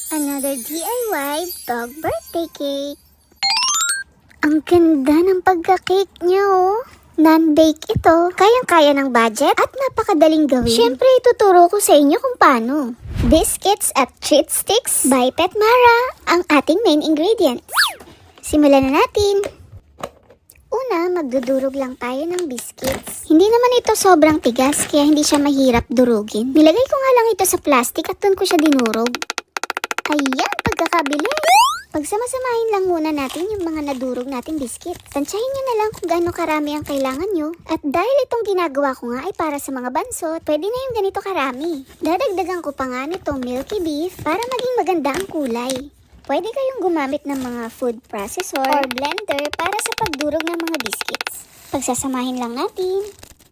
Another DIY dog birthday cake. Ang ganda ng pagka-cake niya, oh. Non-bake ito, kayang-kaya ng budget at napakadaling gawin. Siyempre, ituturo ko sa inyo kung paano. Biscuits at treat sticks by Petmara, ang ating main ingredients. Simulan na natin. Una, magdudurog lang tayo ng biscuits. Hindi naman ito sobrang tigas, kaya hindi siya mahirap durugin. Nilagay ko nga lang ito sa plastic at doon ko siya dinurog. Ayan, pagkakabilis! Pagsamasamahin lang muna natin yung mga nadurog nating biscuit. Tansyahin nyo na lang kung gaano karami ang kailangan nyo. At dahil itong ginagawa ko nga ay para sa mga bansot, pwede na yung ganito karami. Dadagdagan ko pa nga nitong milky beef para maging maganda ang kulay. Pwede kayong gumamit ng mga food processor or blender para sa pagdurog ng mga biscuits. Pagsasamahin lang natin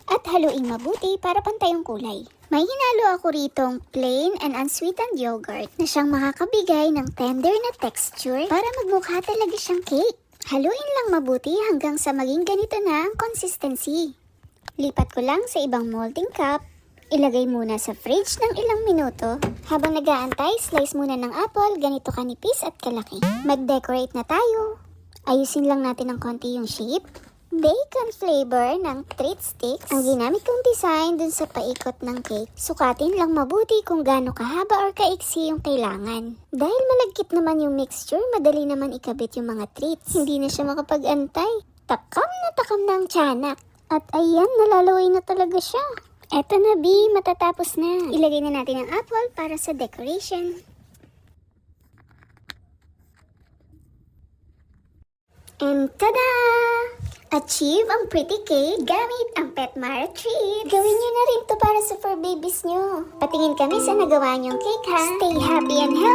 at haluin mabuti para pantay yung kulay. May hinalo ako ritong plain and unsweetened yogurt na siyang makakabigay ng tender na texture para magmukha talaga siyang cake. Haluin lang mabuti hanggang sa maging ganito na ang consistency. Lipat ko lang sa ibang molding cup. Ilagay muna sa fridge ng ilang minuto. Habang nag-aantay, slice muna ng apple, ganito kanipis at kalaki. Mag-decorate na tayo. Ayusin lang natin ng konti yung shape. Bacon flavor ng treat sticks ang ginamit kong design dun sa paikot ng cake. Sukatin lang mabuti kung gaano kahaba or kaiksi yung kailangan. Dahil malagkit naman yung mixture, madali naman ikabit yung mga treats. Hindi na siya makapag-antay. Takam na ang tiyanak. At ayan, nalalaway na talaga siya. Eto na, B, matatapos na. Ilagay na natin ang apple para sa decoration. And tada! Achieve ang pretty cake gamit ang Petmara treats. Gawin nyo na rin to para sa fur babies nyo. Patingin kami sa nagawa nyong cake, ha? Stay happy and healthy!